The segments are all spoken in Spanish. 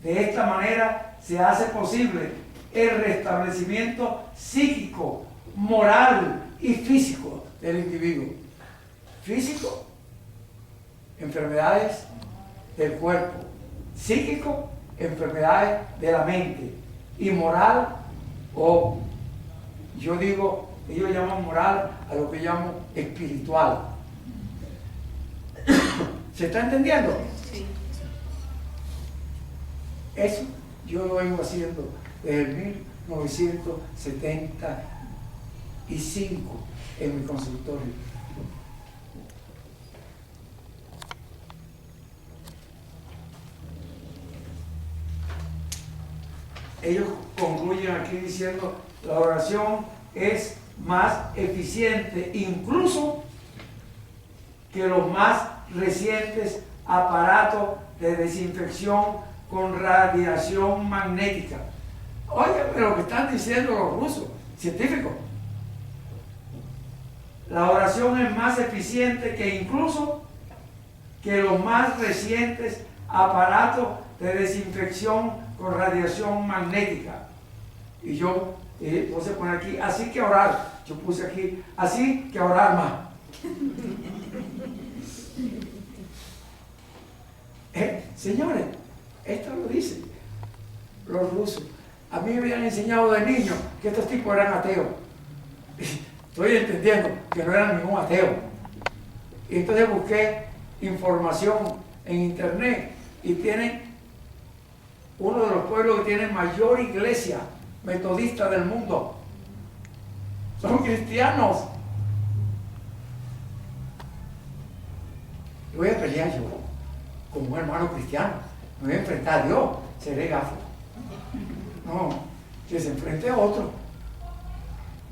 De esta manera se hace posible el restablecimiento psíquico, moral y físico del individuo. Físico, enfermedades del cuerpo. Psíquico, enfermedades de la mente. Y moral, o yo digo, ellos llaman moral a lo que llamo espiritual. ¿Se está entendiendo? Sí. Eso yo lo vengo haciendo desde 1975 en mi consultorio. Ellos concluyen aquí diciendo: la oración es más eficiente incluso que los más recientes aparatos de desinfección con radiación magnética. Oigan, pero lo que están diciendo los rusos, científicos. La oración es más eficiente que incluso que los más recientes aparatos de desinfección con radiación magnética. Y yo puse poner aquí, así que orar. Yo puse aquí, así que orar más. Señores, esto lo dicen los rusos. A mí me habían enseñado de niño que estos tipos eran ateos. Estoy entendiendo que no eran ningún ateo. Y entonces busqué información en internet y tienen uno de los pueblos que tiene mayor iglesia metodista del mundo. Son cristianos. Y voy a pelear yo como un hermano cristiano. Me voy a enfrentar a Dios, seré gafo. No, que se enfrente a otro.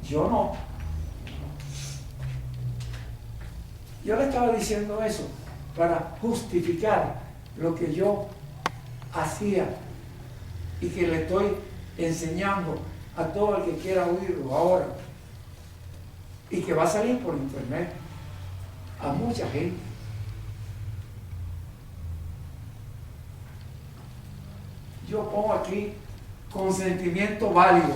Yo no. Yo le estaba diciendo eso para justificar lo que yo hacía y que le estoy enseñando a todo el que quiera oírlo ahora y que va a salir por internet a mucha gente. Yo pongo aquí consentimiento válido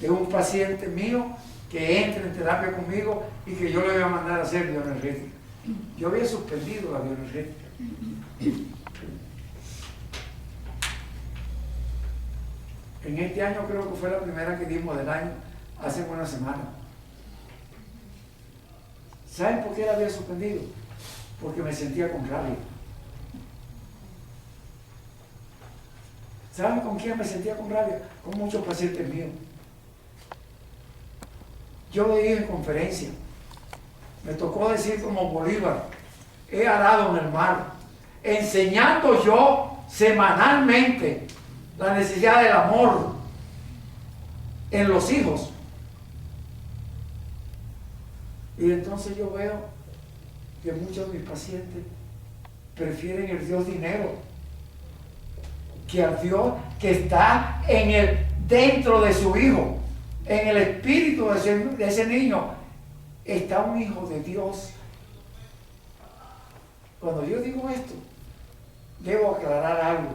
de un paciente mío que entre en terapia conmigo y que yo le voy a mandar a hacer bioenergética. Yo había suspendido la bioenergética. En este año creo que fue la primera que dimos del año, hace una semana. ¿Saben por qué la había suspendido? Porque me sentía con rabia. ¿Saben con quién me sentía con rabia? Con muchos pacientes míos. Yo le dije en conferencia, me tocó decir como Bolívar, he arado en el mar, enseñando yo semanalmente la necesidad del amor en los hijos. Y entonces yo veo que muchos de mis pacientes prefieren el Dios dinero que al Dios que está dentro de su hijo, en el espíritu de ese niño. Está un hijo de Dios. Cuando yo digo esto, debo aclarar algo.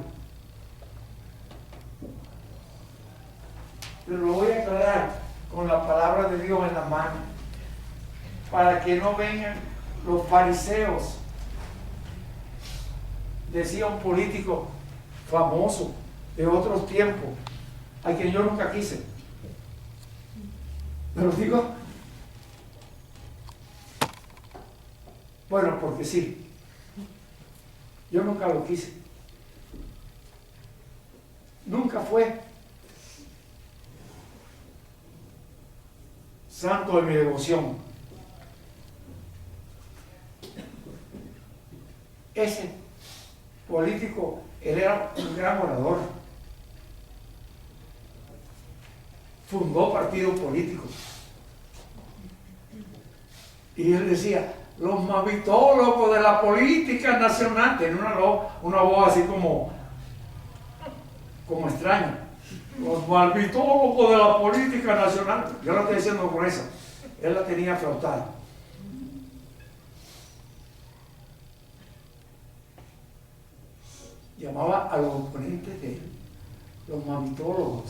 Pero lo voy a aclarar con la palabra de Dios en la mano, para que no vengan los fariseos. Decía un político famoso de otros tiempos, a quien yo nunca quise. ¿Me lo digo? Bueno, porque sí. Yo nunca lo quise. Nunca fue santo de mi devoción. Ese político, él era un gran orador. Fundó partidos políticos. Y él decía, los mavitólogos de la política nacional, tenía una voz así como extraña. Los mavitólogos de la política nacional. Yo la estoy diciendo con esa. Él la tenía flautada. Llamaba a los oponentes de él como habitólogos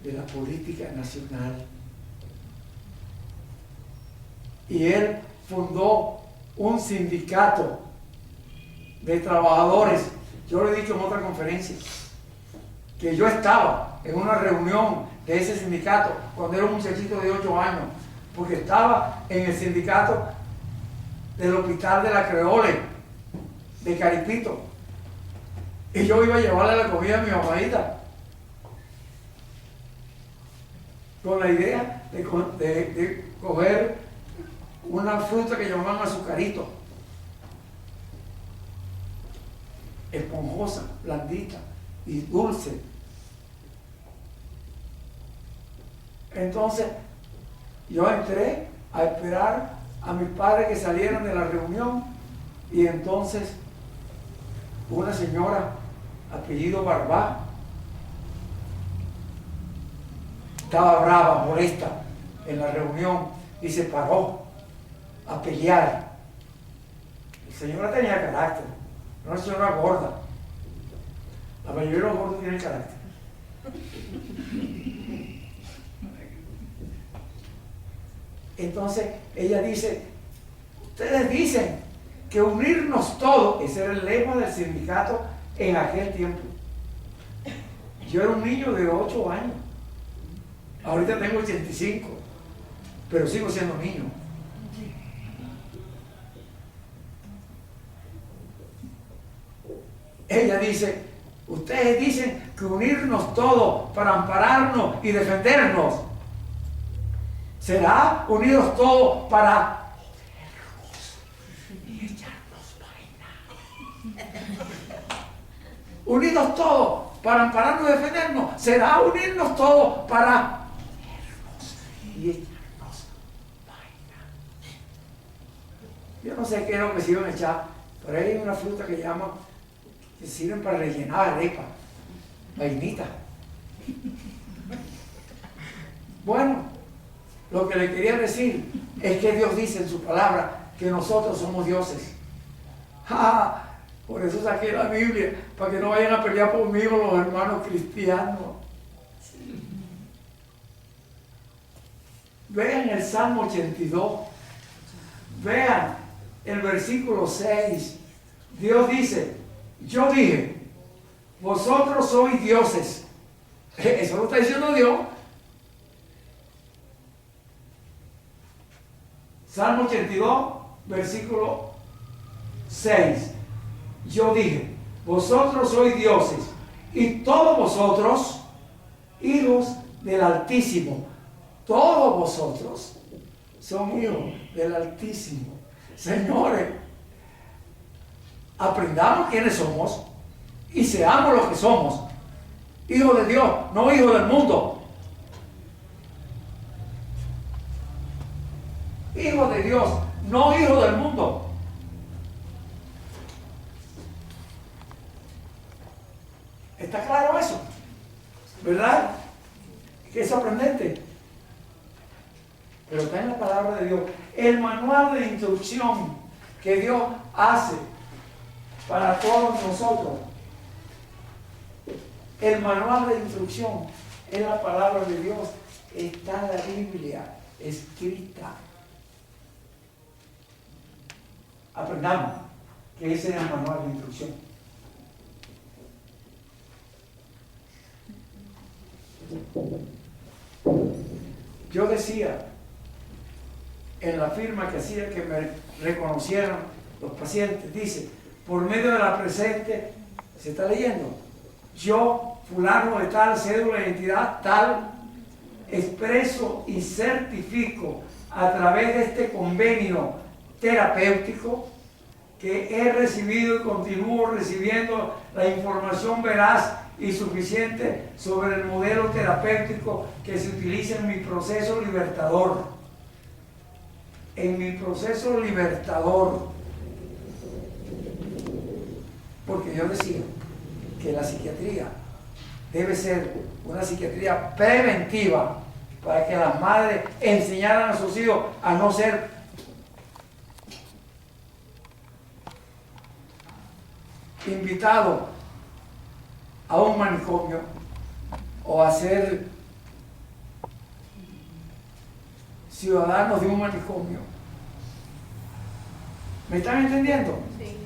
de la política nacional. Y él fundó un sindicato de trabajadores. Yo lo he dicho en otra conferencia, que yo estaba en una reunión de ese sindicato cuando era un muchachito de 8 años, porque estaba en el sindicato del hospital de la Creole, de Caripito, y yo iba a llevarle la comida a mi mamadita, con la idea de coger una fruta que llamaban azucarito, esponjosa, blandita y dulce. Entonces yo entré a esperar a mis padres que salieran de la reunión, y entonces una señora apellido Barbá estaba brava, molesta en la reunión, y se paró a pelear. La señora tenía carácter, no una señora gorda. La mayoría de los gordos tienen carácter. Entonces ella dice, ustedes dicen que unirnos todos, ese era el lema del sindicato en aquel tiempo. Yo era un niño de 8 años, ahorita tengo 85, pero sigo siendo niño. Ella dice, ustedes dicen que unirnos todos para ampararnos y defendernos. ¿Será unidos todos para y echarnos vaina? Unidos todos para ampararnos y defendernos. ¿Será unirnos todos para y echarnos vaina? Yo no sé qué es lo que se iban a echar, pero hay una fruta que llaman, que sirven para rellenar arepa, vainita. Bueno, lo que le quería decir es que Dios dice en su palabra que nosotros somos dioses. Por eso saqué la Biblia, para que no vayan a pelear conmigo los hermanos cristianos. Vean el Salmo 82, vean el versículo 6. Dios dice, yo dije, vosotros sois dioses. Eso lo está diciendo Dios. Salmo 82, versículo 6. Yo dije, vosotros sois dioses, y todos vosotros, hijos del Altísimo. Todos vosotros son hijos del Altísimo. Señores, aprendamos quiénes somos y seamos los que somos. Hijos de Dios, no hijos del mundo. Hijos de Dios, no hijos del mundo. ¿Está claro eso? ¿Verdad? Que es sorprendente. Pero está en la palabra de Dios. El manual de instrucción que Dios hace para todos nosotros. El manual de instrucción es la palabra de Dios. Está en la Biblia escrita. Aprendamos que ese es el manual de instrucción. Yo decía en la firma que hacía que me reconocieran los pacientes, dice, por medio de la presente, se está leyendo, yo, fulano de tal, cédula de identidad tal, expreso y certifico a través de este convenio terapéutico que he recibido y continúo recibiendo la información veraz y suficiente sobre el modelo terapéutico que se utiliza en mi proceso libertador. En mi proceso libertador. Porque yo decía que la psiquiatría debe ser una psiquiatría preventiva para que las madres enseñaran a sus hijos a no ser invitados a un manicomio o a ser ciudadanos de un manicomio. ¿Me están entendiendo? Sí.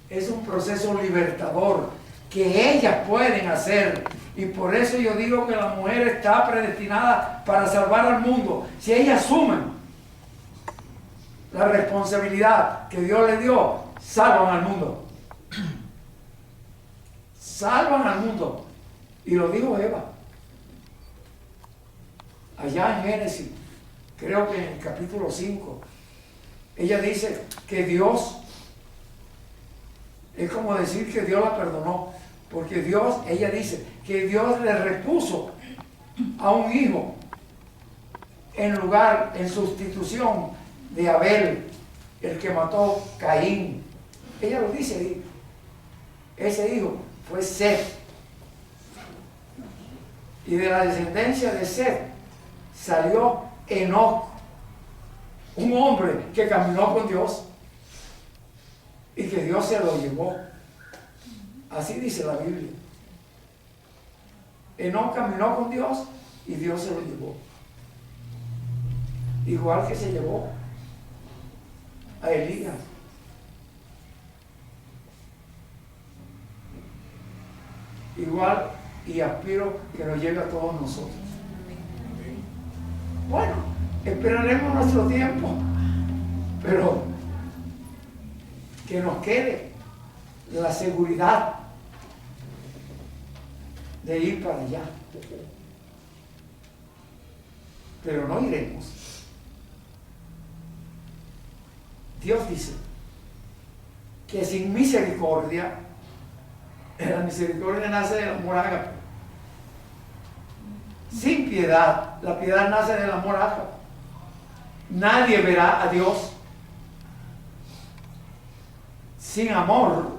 Es un proceso libertador que ellas pueden hacer, y por eso yo digo que la mujer está predestinada para salvar al mundo. Si ellas asumen la responsabilidad que Dios les dio, salvan al mundo. Salvan al mundo. Y lo dijo Eva. Allá en Génesis, creo que en el capítulo 5, ella dice que Dios, es como decir que Dios la perdonó, porque Dios, ella dice que Dios le repuso a un hijo en lugar, en sustitución de Abel, el que mató Caín. Ella lo dice ahí. Ese hijo fue Seth. Y de la descendencia de Seth salió Enoc, un hombre que caminó con Dios y que Dios se lo llevó. Así dice la Biblia. Enoc caminó con Dios y Dios se lo llevó. Igual que se llevó a Elías. Igual, y aspiro que nos llegue a todos nosotros. Bueno, esperaremos nuestro tiempo, pero que nos quede la seguridad de ir para allá. Pero no iremos. Dios dice que sin misericordia, la misericordia nace del amor ágape. Sin piedad, la piedad nace del amor ágape. Nadie verá a Dios. Sin amor,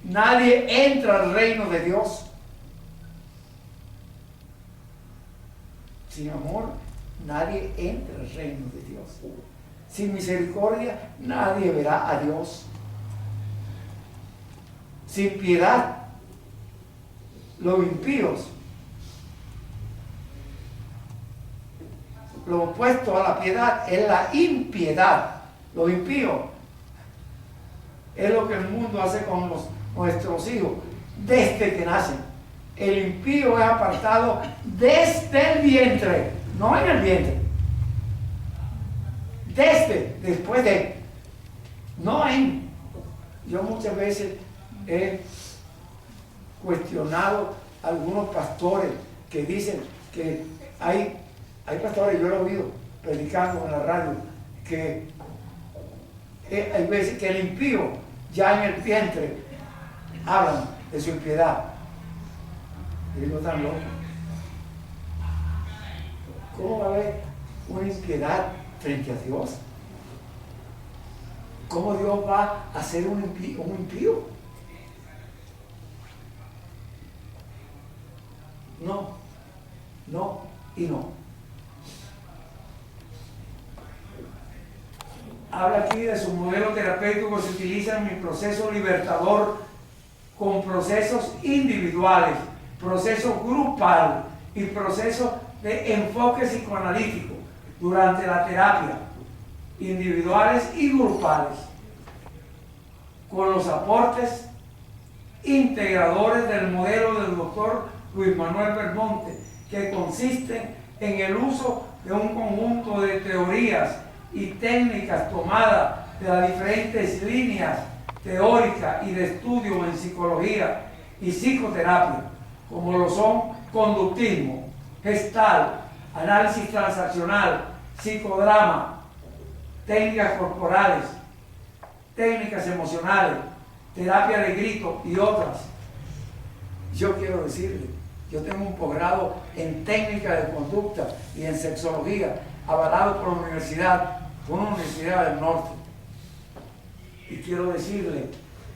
nadie entra al reino de Dios. Sin amor, nadie entra al reino de Dios. Sin misericordia, nadie verá a Dios. Sin piedad, los impíos, lo opuesto a la piedad es la impiedad. Los impíos es lo que el mundo hace con nuestros hijos desde que nacen. El impío es apartado desde el vientre, no en el vientre. Después de, no en. Yo muchas veces he cuestionado a algunos pastores que dicen que hay pastores, yo lo he oído predicando en la radio, que hay veces que el impío ya en el vientre hablan de su impiedad. Y digo, tan loco. ¿Cómo va a haber una impiedad frente a Dios? ¿Cómo Dios va a ser un impío? No, no y no. Habla aquí de su modelo terapéutico que se utiliza en mi proceso libertador con procesos individuales, proceso grupal y proceso de enfoque psicoanalítico durante la terapia, individuales y grupales, con los aportes integradores del modelo del doctor Luis Manuel Belmonte, que consisten en el uso de un conjunto de teorías y técnicas tomadas de las diferentes líneas teóricas y de estudio en psicología y psicoterapia, como lo son conductismo, Gestalt, análisis transaccional, psicodrama, técnicas corporales, técnicas emocionales, terapia de grito y otras. Yo quiero decirle, yo tengo un posgrado en técnica de conducta y en sexología, avalado por una universidad del norte. Y quiero decirle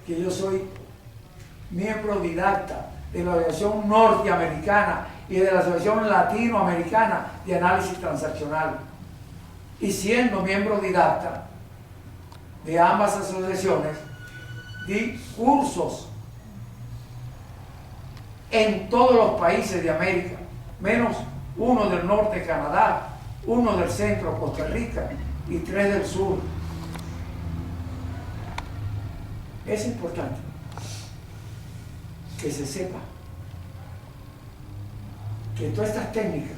que yo soy miembro didacta de la Asociación Norteamericana y de la Asociación Latinoamericana de Análisis Transaccional. Y siendo miembro didacta de ambas asociaciones, di cursos en todos los países de América, menos uno del norte de Canadá, uno del centro, Costa Rica, y 3 del sur. Es importante que se sepa que todas estas técnicas,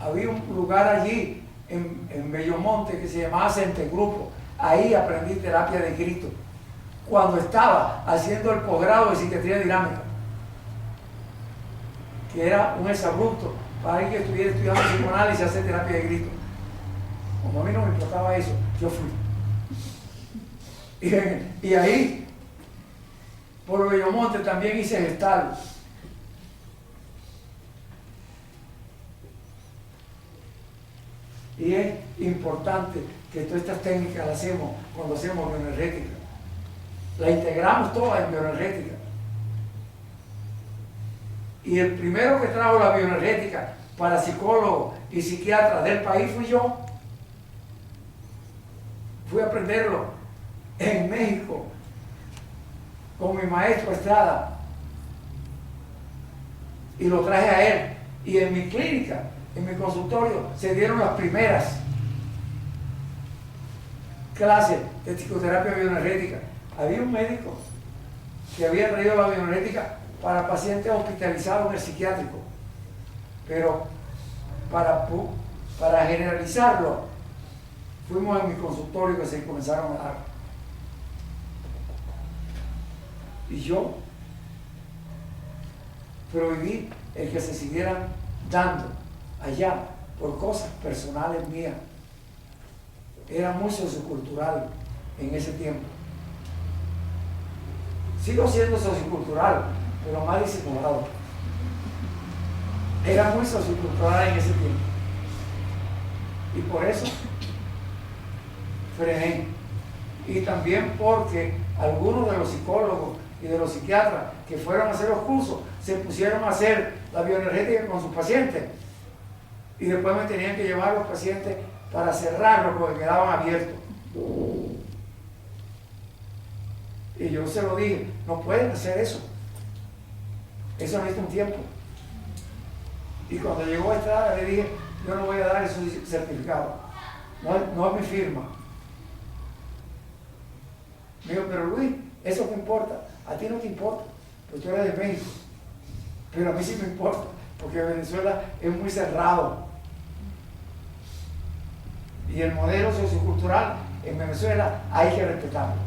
había un lugar allí en Bellomonte que se llamaba Cente Grupo. Ahí aprendí terapia de grito cuando estaba haciendo el posgrado de psiquiatría dinámica, que era un exabrupto para alguien que estuviera estudiando psicoanálisis y hacer terapia de grito. Como a mí no me importaba eso, yo fui. Y ahí, por Bellomonte, también hice gestal. Y es importante que todas estas técnicas las hacemos cuando hacemos bioenergética. La integramos todas en bioenergética. Y el primero que trajo la bioenergética para psicólogos y psiquiatras del país fui yo. Fui a aprenderlo en México con mi maestro Estrada. Y lo traje a él. Y en mi clínica, en mi consultorio, se dieron las primeras clases de psicoterapia bioenergética. Había un médico que había traído la bioenergética para pacientes hospitalizados en el psiquiátrico, pero para generalizarlo, fuimos a mi consultorio que se comenzaron a dar. Y yo prohibí el que se siguieran dando allá por cosas personales mías. Era muy sociocultural en ese tiempo. Sigo siendo sociocultural, pero más disimulado. Era muy sociocultural en ese tiempo. Y por eso frené. Y también porque algunos de los psicólogos y de los psiquiatras que fueron a hacer los cursos se pusieron a hacer la bioenergética con sus pacientes. Y después me tenían que llevar a los pacientes para cerrarlos porque quedaban abiertos. Y yo se lo dije, no pueden hacer eso. Eso necesita un tiempo. Y cuando llegó a Estrada le dije, yo no voy a dar esos certificados. No es mi firma. Me dijo, pero Luis, eso te importa. A ti no te importa, porque tú eres de México. Pero a mí sí me importa, porque Venezuela es muy cerrado. Y el modelo sociocultural en Venezuela hay que respetarlo.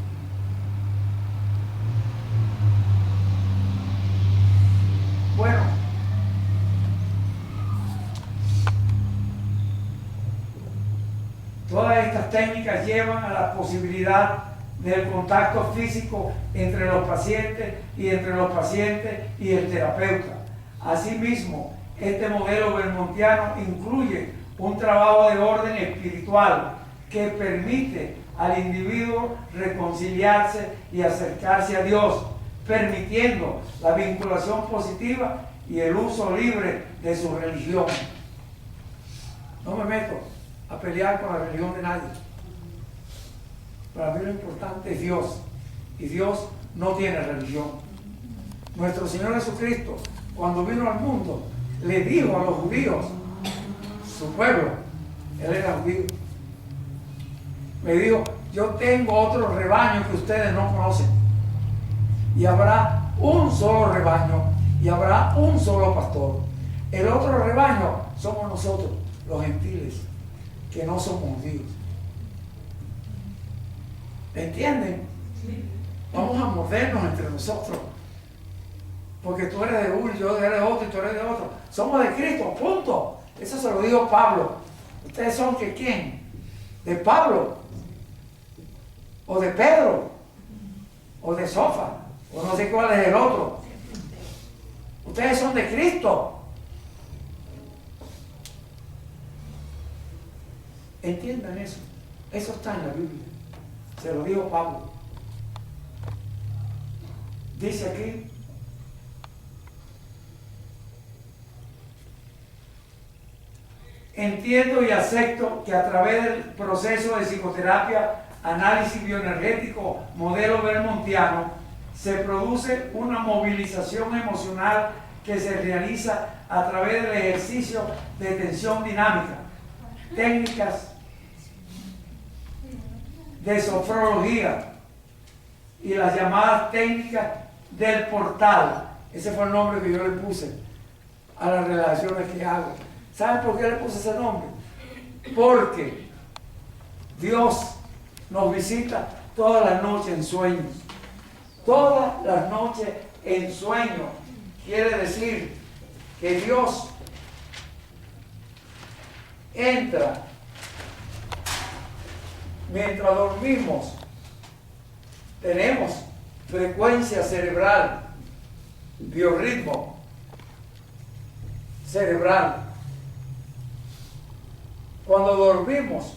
Bueno, todas estas técnicas llevan a la posibilidad del contacto físico entre los pacientes y entre los pacientes y el terapeuta. Asimismo, este modelo belmontiano incluye un trabajo de orden espiritual que permite al individuo reconciliarse y acercarse a Dios, permitiendo la vinculación positiva y el uso libre de su religión. No me meto a pelear con la religión de nadie. Para mí lo importante es Dios, y Dios no tiene religión. Nuestro Señor Jesucristo, cuando vino al mundo, le dijo a los judíos, su pueblo, él era judío, le dijo, yo tengo otro rebaño que ustedes no conocen, y habrá un solo rebaño, y habrá un solo pastor. El otro rebaño somos nosotros, los gentiles, que no somos judíos. ¿Entienden? Vamos a mordernos entre nosotros, porque tú eres de uno, yo eres de otro y tú eres de otro. Somos de Cristo, punto. Eso se lo dijo Pablo. ¿Ustedes son de quién? ¿De Pablo? ¿O de Pedro? ¿O de Sofa? ¿O no sé cuál es el otro? Ustedes son de Cristo. Entiendan eso. Eso está en la Biblia. Se lo dijo Pablo. Dice aquí, entiendo y acepto que a través del proceso de psicoterapia análisis bioenergético, modelo vermontiano, se produce una movilización emocional que se realiza a través del ejercicio de tensión dinámica, técnicas de sofrología y las llamadas técnicas del portal. Ese fue el nombre que yo le puse a las relaciones que hago. ¿Saben por qué le puse ese nombre? Porque Dios nos visita todas las noches en sueños. Todas las noches en sueños. Quiere decir que Dios entra mientras dormimos. Tenemos frecuencia cerebral, biorritmo cerebral. Cuando dormimos,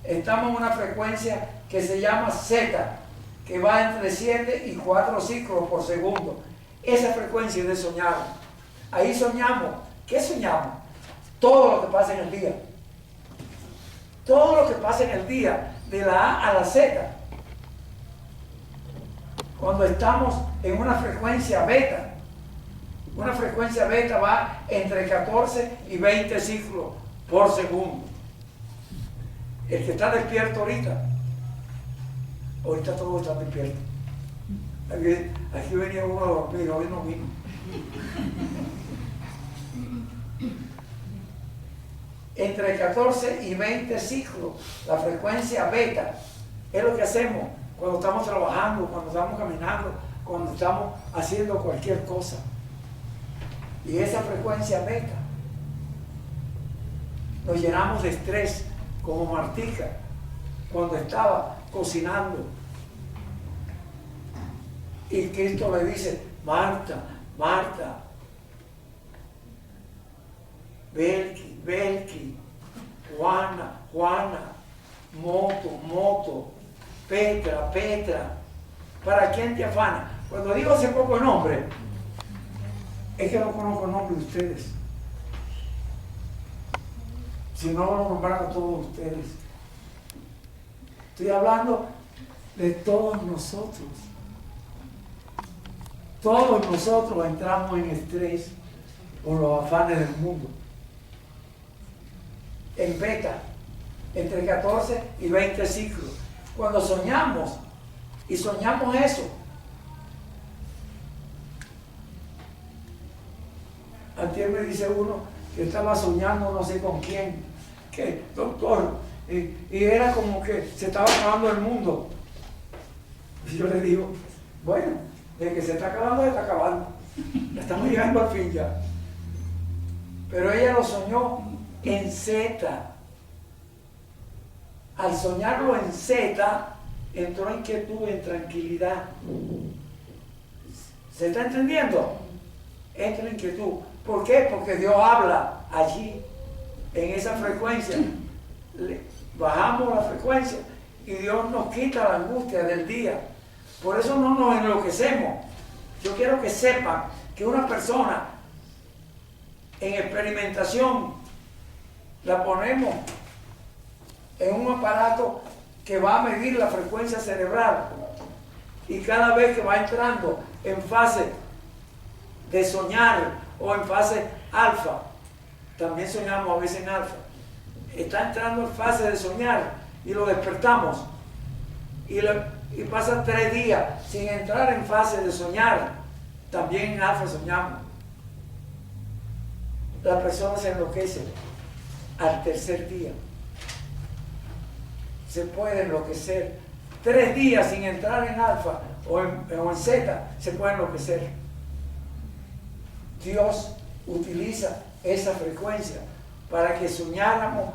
estamos en una frecuencia que se llama Z, que va entre 7 y 4 ciclos por segundo. Esa frecuencia es de soñar. Ahí soñamos. ¿Qué soñamos? Todo lo que pasa en el día. Todo lo que pasa en el día, de la A a la Z. Cuando estamos en una frecuencia beta, una frecuencia beta va entre 14 y 20 ciclos por segundo. El que está despierto ahorita todos están despiertos. Aquí venía uno a dormir, hoy no vino. Entre 14 y 20 ciclos, la frecuencia beta, es lo que hacemos cuando estamos trabajando, cuando estamos caminando, cuando estamos haciendo cualquier cosa. Y esa frecuencia beta, nos llenamos de estrés, como Martica, cuando estaba cocinando. Y Cristo le dice: Marta, Marta, Belki, Belki, Juana, Juana, Moto, Moto, Petra, Petra, ¿para quién te afana? Cuando digo ese poco nombre, es que no conozco el nombre de ustedes. Si no lo nombraron a todos ustedes. Estoy hablando de todos nosotros. Todos nosotros entramos en estrés por los afanes del mundo. En beta, entre 14 y 20 ciclos. Cuando soñamos, y soñamos eso, antes me dice uno que estaba soñando no sé con quién, que doctor, y era como que se estaba acabando el mundo. Y yo le digo, bueno, de que se está acabando, se está acabando. Estamos llegando al fin ya. Pero ella lo soñó en Z. Al soñarlo en Z, entró en quietud, en tranquilidad. ¿Se está entendiendo? Entra en quietud. ¿Por qué? Porque Dios habla allí, en esa frecuencia. Bajamos la frecuencia y Dios nos quita la angustia del día. Por eso no nos enloquecemos. Yo quiero que sepan que una persona en experimentación la ponemos en un aparato que va a medir la frecuencia cerebral, y cada vez que va entrando en fase de soñar o en fase alfa, también soñamos a veces en alfa, está entrando en fase de soñar y lo despertamos y pasa 3 días sin entrar en fase de soñar, también en alfa soñamos. La persona se enloquece al tercer día. Se puede enloquecer. 3 días sin entrar en alfa o en Z, se puede enloquecer. Dios utiliza esa frecuencia para que soñáramos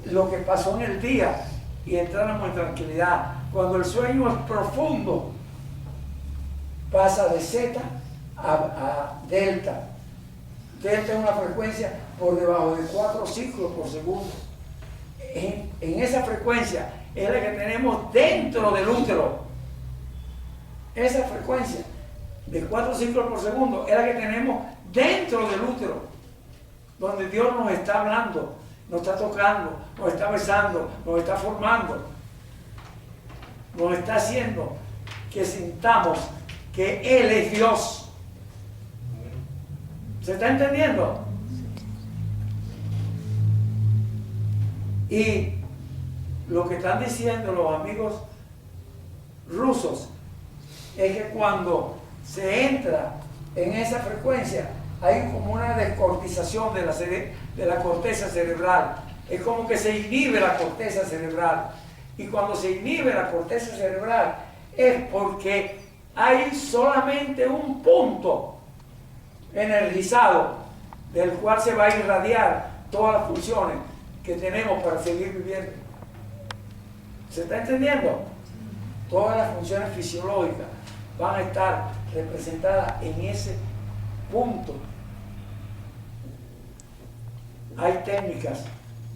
lo que pasó en el día y entráramos en tranquilidad. Cuando el sueño es profundo, pasa de Z a delta. Delta es una frecuencia por debajo de 4 ciclos por segundo. En esa frecuencia es la que tenemos dentro del útero. Esa frecuencia de 4 ciclos por segundo es la que tenemos dentro del útero, donde Dios nos está hablando, nos está tocando, nos está besando, nos está formando. nos está haciendo que sintamos que Él es Dios. ¿Se está entendiendo? Y lo que están diciendo los amigos rusos es que cuando se entra en esa frecuencia hay como una descortización de la corteza cerebral. Es como que se inhibe la corteza cerebral. Y cuando se inhibe la corteza cerebral es porque hay solamente un punto energizado del cual se va a irradiar todas las funciones que tenemos para seguir viviendo. ¿Se está entendiendo? Todas las funciones fisiológicas van a estar representadas en ese punto. Hay técnicas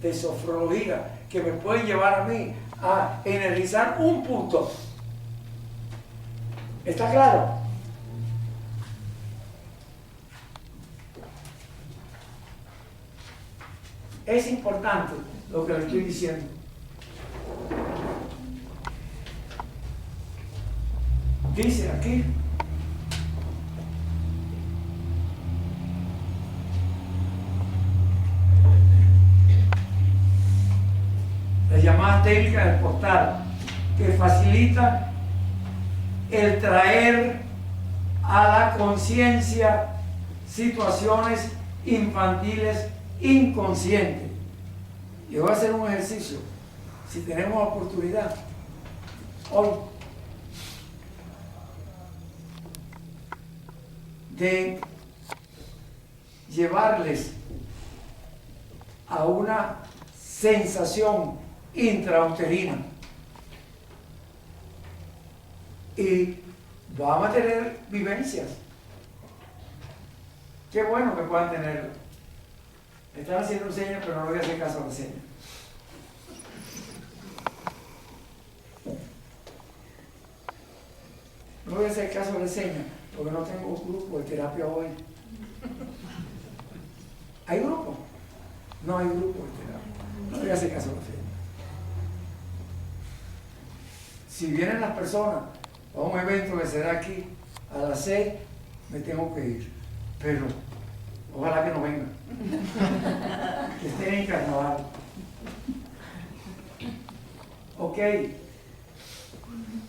de sofrología que me pueden llevar a mí a energizar un punto. ¿Está claro? Es importante lo que le estoy diciendo. Dice aquí, la llamada técnica del portal, que facilita el traer a la conciencia situaciones infantiles inconscientes. Yo voy a hacer un ejercicio, si tenemos oportunidad, hoy, de llevarles a una sensación intrauterina. Y vamos a tener vivencias. Qué bueno que puedan tenerlo. Me están haciendo señas, pero no voy a hacer caso a la seña. No voy a hacer caso a la seña, porque no tengo grupo de terapia hoy. ¿Hay grupo? No hay grupo de terapia. No voy a hacer caso a la seña. Si vienen las personas a un evento que será aquí a las 6, me tengo que ir. Pero ojalá que no vengan. Que estén en carnaval. Ok.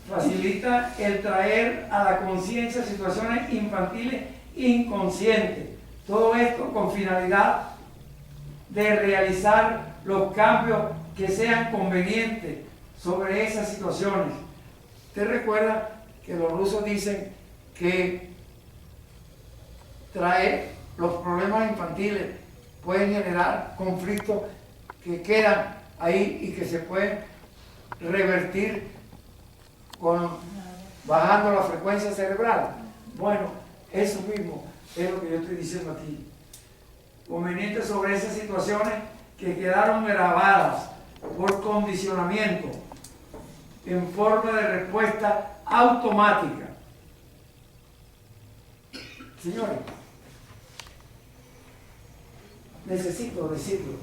Facilita el traer a la conciencia situaciones infantiles inconscientes. Todo esto con finalidad de realizar los cambios que sean convenientes sobre esas situaciones. ¿Usted recuerda que los rusos dicen que traer los problemas infantiles pueden generar conflictos que quedan ahí y que se pueden revertir bajando la frecuencia cerebral? Bueno, eso mismo es lo que yo estoy diciendo aquí. Conveniente sobre esas situaciones que quedaron grabadas por condicionamiento en forma de respuesta automática. Señores, necesito decirlo.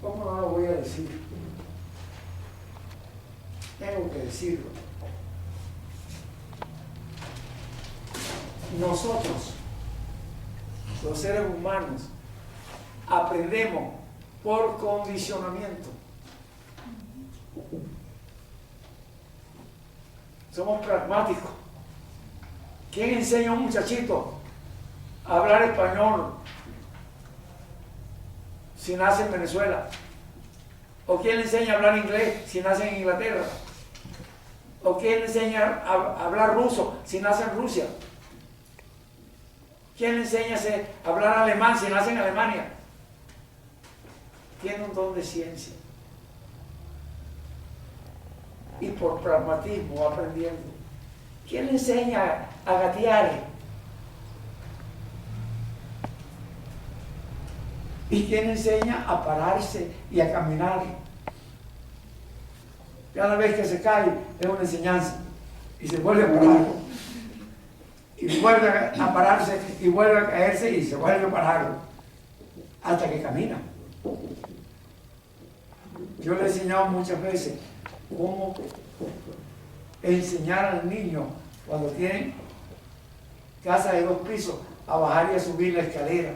¿Cómo no lo voy a decir? Tengo que decirlo. Nosotros, los seres humanos, aprendemos por condicionamiento. Somos pragmáticos. ¿Quién enseña a un muchachito a hablar español si nace en Venezuela? ¿O quién le enseña a hablar inglés si nace en Inglaterra? ¿O quién le enseña a hablar ruso si nace en Rusia? ¿Quién le enseña a hablar alemán si nace en Alemania? Tiene un don de ciencia. Y por pragmatismo va aprendiendo. ¿Quién le enseña a gatear? ¿Y quién le enseña a pararse y a caminar? Cada vez que se cae es una enseñanza. Y se vuelve a parar. Y vuelve a pararse y vuelve a caerse y se vuelve a parar. Hasta que camina. Yo le he enseñado muchas veces cómo enseñar al niño cuando tienen casa de 2 pisos a bajar y a subir la escalera.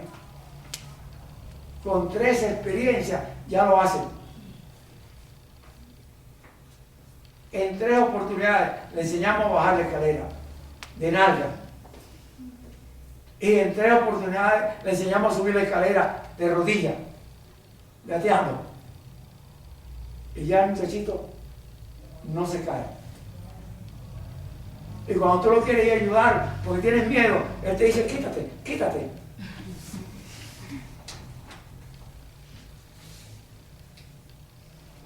Con 3 experiencias ya lo hacen. En 3 oportunidades le enseñamos a bajar la escalera de nalga. Y en 3 oportunidades le enseñamos a subir la escalera de rodillas, gateando. Y ya el muchachito no se cae. Y cuando tú lo quieres ayudar porque tienes miedo, él te dice, quítate, quítate.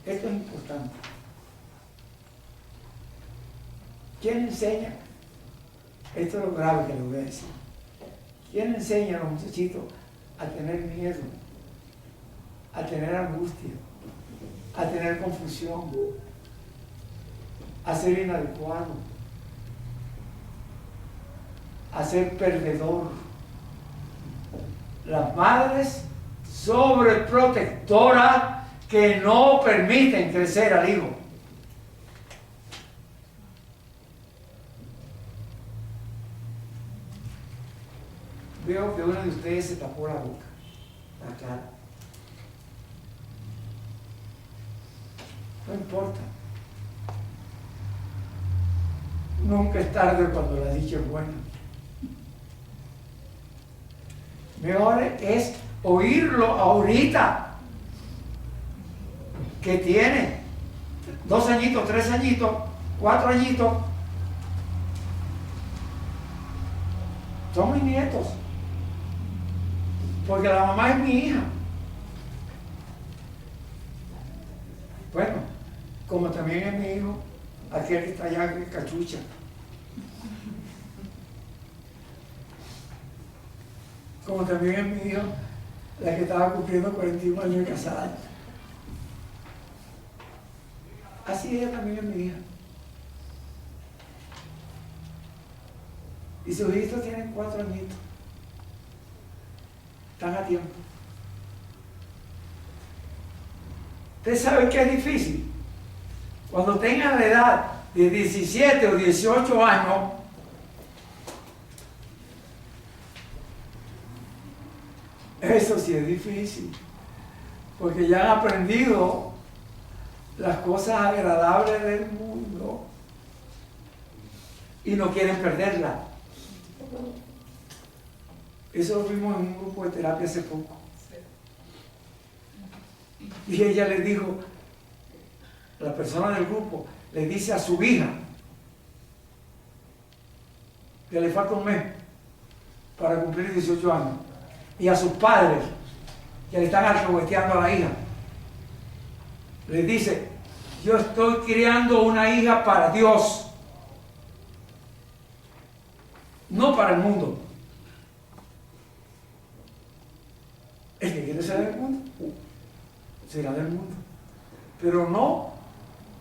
Esto es importante. ¿Quién enseña? Esto es lo grave que les voy a decir. ¿Quién enseña a los muchachitos a tener miedo, a tener angustia, a tener confusión, a ser inadecuado, a ser perdedor? Las madres sobreprotectoras que no permiten crecer al hijo. Veo que uno de ustedes se tapó la boca, la cara. No importa. Nunca es tarde cuando la dicha es buena. Mejor es oírlo ahorita, que tiene 2 añitos, 3 añitos, 4 añitos. Son mis nietos. Porque la mamá es mi hija. Bueno, como también es mi hijo, aquel que está allá en Cachucha. Como también es mi hija, la que estaba cumpliendo 41 años de casada. Así ella también es mi hija. Y sus hijos tienen 4 añitos. Están a tiempo. Usted sabe que es difícil. Cuando tengan la edad de 17 o 18 años, eso sí es difícil. Porque ya han aprendido las cosas agradables del mundo y no quieren perderlas. Eso lo vimos en un grupo de terapia hace poco. Y ella le dijo, la persona del grupo, le dice a su hija que le falta un mes para cumplir 18 años. Y a sus padres, que le están alcahueteando a la hija, le dice, yo estoy criando una hija para Dios, no para el mundo. El que quiere ser del mundo, será del mundo. Pero no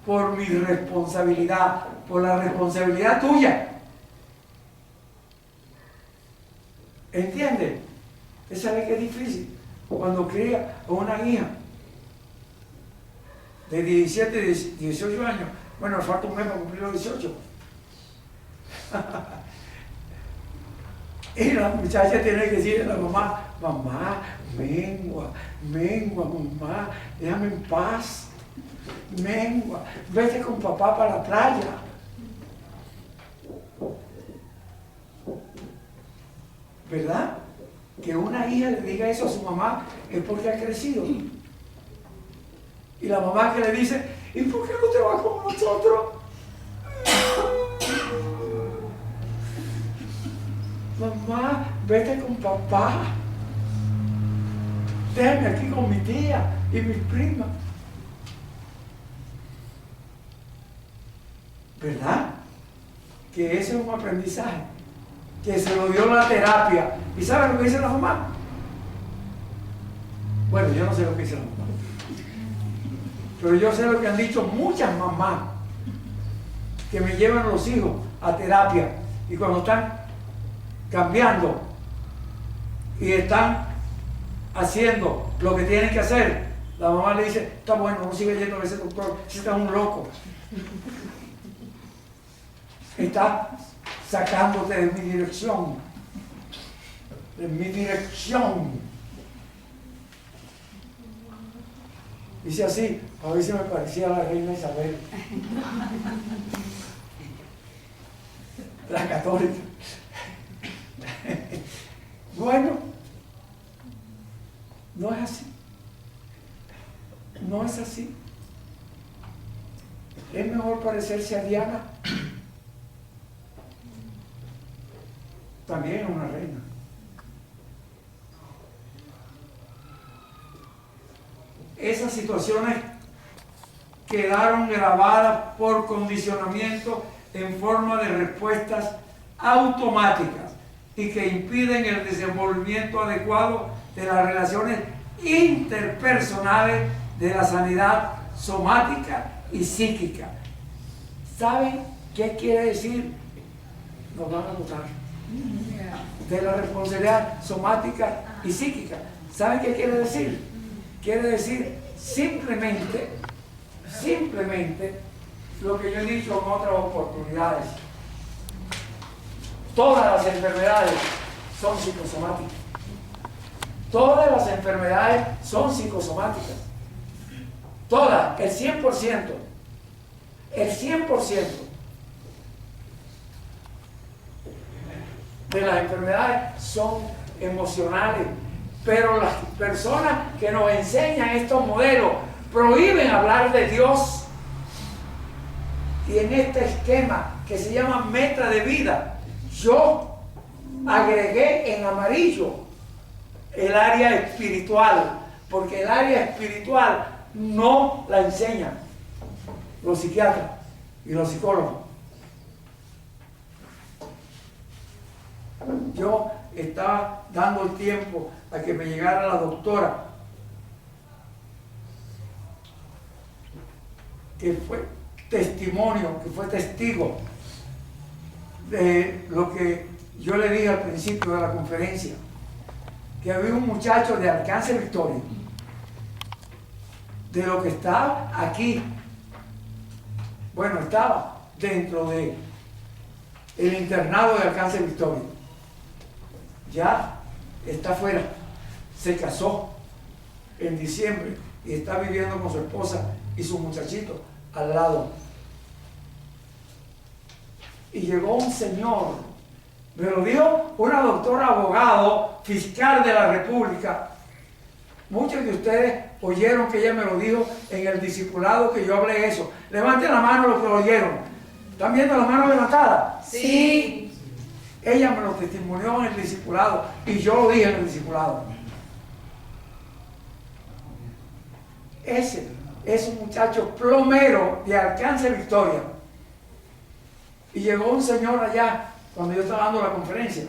por mi responsabilidad, por la responsabilidad tuya. ¿Entiende? Usted sabe que es difícil cuando cría a una hija de 17, 18 años. Bueno, le falta un mes para cumplir los 18. Y la muchacha tiene que decirle a la mamá, mamá, mengua, mamá, déjame en paz, mengua, vete con papá para la playa. ¿Verdad? Que una hija le diga eso a su mamá es porque ha crecido. Y la mamá que le dice, ¿y por qué no te vas con nosotros? Mamá, vete con papá. Déjame aquí con mi tía y mis primas. ¿Verdad? Que ese es un aprendizaje que se lo dio la terapia. ¿Y saben lo que dice la mamá? Bueno, yo no sé lo que dice la mamá, pero yo sé lo que han dicho muchas mamás que me llevan los hijos a terapia, y cuando están cambiando y están haciendo lo que tienen que hacer, La mamá le dice, está bueno, no sigue yendo a ese doctor, ese está un loco. Está sacándote de mi dirección. De mi dirección. Dice así, a ver si me parecía la reina Isabel. La católica. Bueno, no es así. No es así. Es mejor parecerse a Diana. También es una reina. Esas situaciones quedaron grabadas por condicionamiento en forma de respuestas automáticas y que impiden el desenvolvimiento adecuado de las relaciones interpersonales de la sanidad somática y psíquica. ¿Saben qué quiere decir? Nos van a notar. De la responsabilidad somática y psíquica. ¿Saben qué quiere decir? Quiere decir simplemente lo que yo he dicho en otras oportunidades. Todas las enfermedades son psicosomáticas. Todas las enfermedades son psicosomáticas. Todas, el 100%. El 100% de las enfermedades son emocionales. Pero las personas que nos enseñan estos modelos prohíben hablar de Dios. Y en este esquema que se llama meta de vida, yo agregué en amarillo el área espiritual, porque el área espiritual no la enseñan los psiquiatras y los psicólogos. Yo estaba dando el tiempo a que me llegara la doctora, que fue testimonio, que fue testigo de lo que yo le dije al principio de la conferencia, que había un muchacho de Alcance Victoria, de lo que está aquí, bueno, estaba dentro de el internado de Alcance Victoria, ya está afuera, se casó en diciembre y está viviendo con su esposa y su muchachito al lado. Y llegó un señor, me lo dijo una doctora abogado, fiscal de la República. Muchos de ustedes oyeron que ella me lo dijo en el discipulado que yo hablé eso. Levanten la mano los que lo oyeron. ¿Están viendo las manos levantadas? Sí. Ella me lo testimonió en el discipulado y yo lo dije en el discipulado. Ese es un muchacho plomero de Alcance Victoria. Y llegó un señor allá, cuando yo estaba dando la conferencia,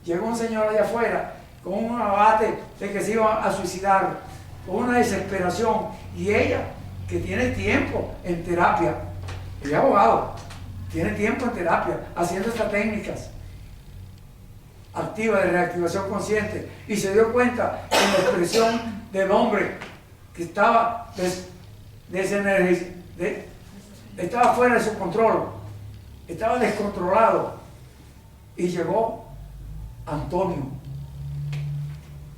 llegó un señor allá afuera con un abate de que se iba a suicidar, con una desesperación. Y ella, que tiene tiempo en terapia, ella es abogado, tiene tiempo en terapia, haciendo estas técnicas activas de reactivación consciente, y se dio cuenta en la expresión del hombre que estaba estaba fuera de su control, estaba descontrolado, y llegó Antonio,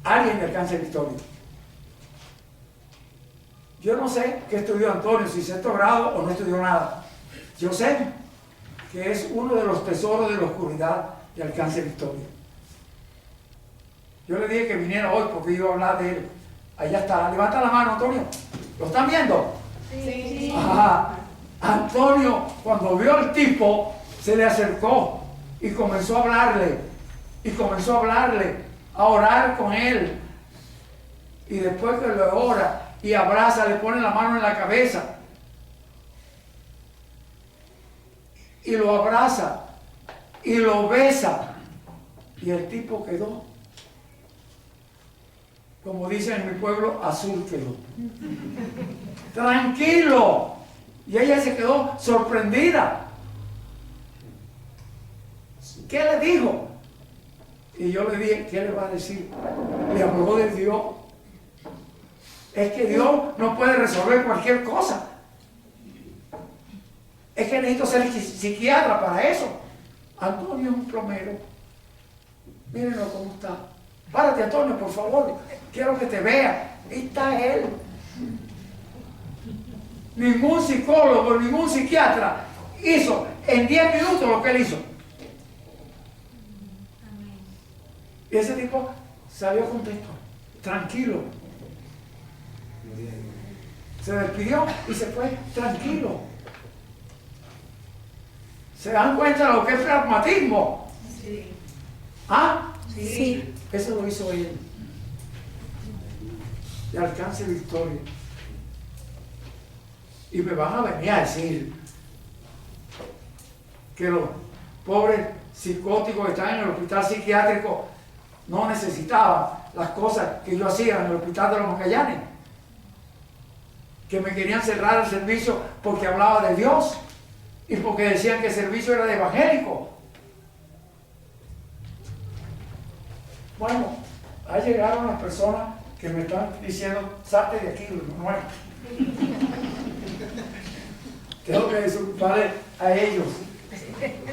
alguien de Alcance Victoria. Yo no sé qué estudió Antonio, si sexto grado o no estudió nada. Yo sé que es uno de los tesoros de la oscuridad de Alcance Victoria. Yo le dije que viniera hoy porque iba a hablar de él. Allá está, levanta la mano, Antonio. ¿Lo están viendo? Sí. Ajá. Antonio, cuando vio al tipo, se le acercó y comenzó a hablarle, a orar con él. Y después que le ora y abraza, le pone la mano en la cabeza y lo abraza y lo besa, y el tipo quedó, como dicen en mi pueblo, azul quedó. Tranquilo. Y ella se quedó sorprendida. ¿Qué le dijo? Y yo le dije, ¿qué le va a decir? Le habló de Dios. Es que Dios no puede resolver cualquier cosa. Es que necesito ser psiquiatra para eso. Antonio es un plomero. Mírenlo cómo está. Párate, Antonio, por favor. Quiero que te vea. Ahí está él. Ningún psicólogo, ningún psiquiatra hizo en 10 minutos lo que él hizo. Y ese tipo salió contento, tranquilo. Se despidió y se fue tranquilo. ¿Se dan cuenta de lo que es pragmatismo? Sí. ¿Ah? Sí. Eso lo hizo él. De alcance de victoria. Y me van a venir a decir que los pobres psicóticos que están en el hospital psiquiátrico no necesitaban las cosas que yo hacía en el hospital de los Magallanes. Que me querían cerrar el servicio porque hablaba de Dios y porque decían que el servicio era de evangélico. Bueno, ha llegado unas personas que me están diciendo, salte de aquí, Manuel. Tengo que disculparle a ellos,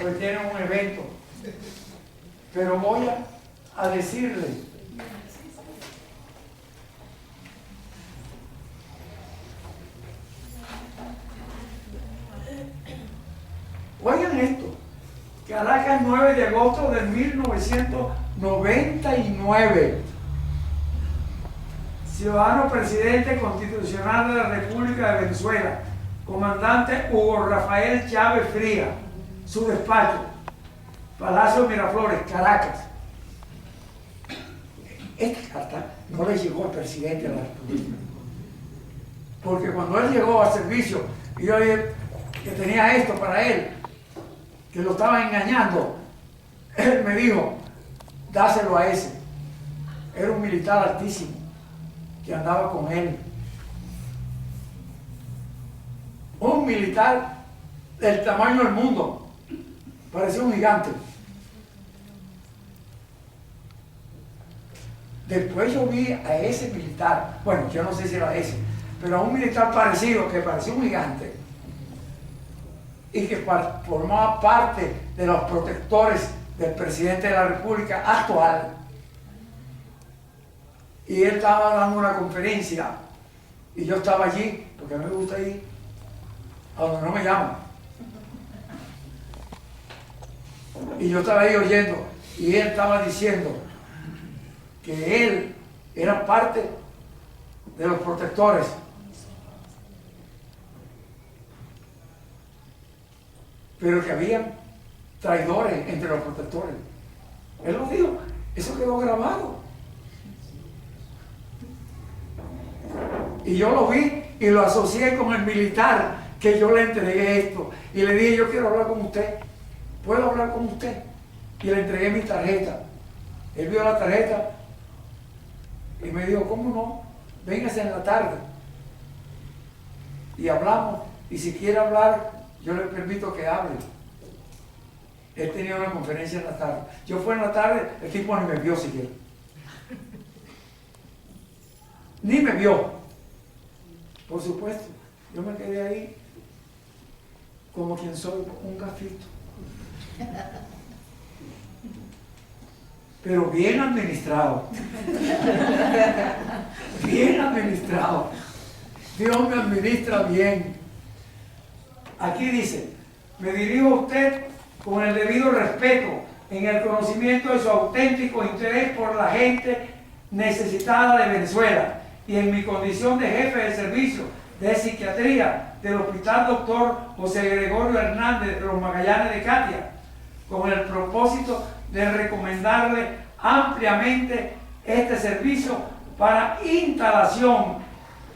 porque tienen un evento. Pero voy a decirle, oigan esto, Caracas, 9 de agosto de 1999. Ciudadano presidente constitucional de la República de Venezuela, comandante Hugo Rafael Chávez Frías, su despacho, Palacio Miraflores, Caracas. Esta carta no le llegó al presidente de la República, porque cuando él llegó al servicio y yo dije que tenía esto para él, que lo estaba engañando, él me dijo, dáselo a ese. Era un militar altísimo que andaba con él. Un militar del tamaño del mundo. Parecía un gigante. Después yo vi a ese militar, bueno, yo no sé si era ese, pero a un militar parecido, que parecía un gigante, y que formaba parte de los protectores del presidente de la República actual. Y él estaba dando una conferencia, y yo estaba allí, porque a mí me gusta ir a donde no me llaman. Y yo estaba ahí oyendo, y él estaba diciendo que él era parte de los protectores. Pero que había traidores entre los protectores. Él lo dijo, eso quedó grabado. Y yo lo vi y lo asocié con el militar que yo le entregué esto. Y le dije, yo quiero hablar con usted. ¿Puedo hablar con usted? Y le entregué mi tarjeta. Él vio la tarjeta y me dijo, ¿cómo no? Véngase en la tarde. Y hablamos. Y si quiere hablar, yo le permito que hable. Él tenía una conferencia en la tarde. Yo fui en la tarde, el tipo ni me vio siquiera. Ni me vio. Por supuesto, yo me quedé ahí como quien soy, un gafito. Pero bien administrado. Bien administrado. Dios me administra bien. Aquí dice, me dirijo a usted con el debido respeto en el conocimiento de su auténtico interés por la gente necesitada de Venezuela y en mi condición de jefe de servicio de psiquiatría del Hospital Dr. José Gregorio Hernández de los Magallanes de Catia, con el propósito de recomendarle ampliamente este servicio para instalación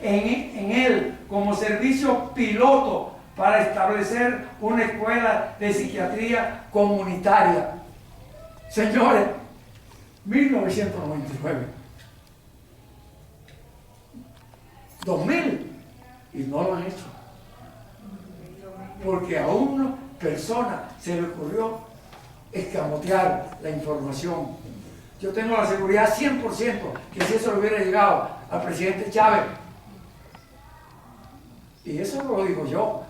en él como servicio piloto para establecer una escuela de psiquiatría comunitaria. Señores, 1999, 2000, y no lo han hecho. Porque a una persona se le ocurrió escamotear la información. Yo tengo la seguridad 100% que si eso le hubiera llegado al presidente Chávez, Y eso no lo digo yo.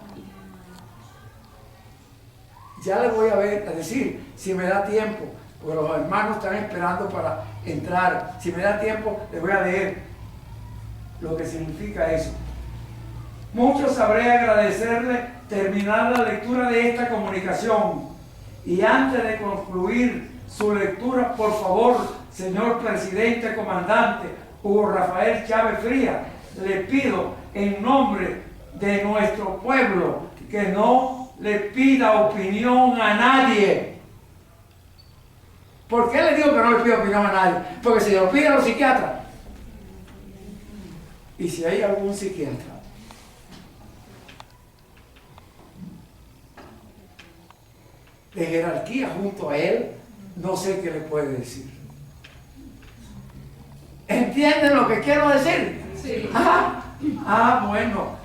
Ya le voy a decir, si me da tiempo, porque los hermanos están esperando para entrar. Si me da tiempo, les voy a leer lo que significa eso. Mucho sabré agradecerle terminar la lectura de esta comunicación. Y antes de concluir su lectura, por favor, señor presidente comandante Hugo Rafael Chávez Frías, le pido en nombre de nuestro pueblo que no le pida opinión a nadie. ¿Por qué le digo que no le pido opinión a nadie? Porque si lo piden a los psiquiatras, y si hay algún psiquiatra de jerarquía junto a él, no sé qué le puede decir. ¿Entienden lo que quiero decir? Sí. Bueno,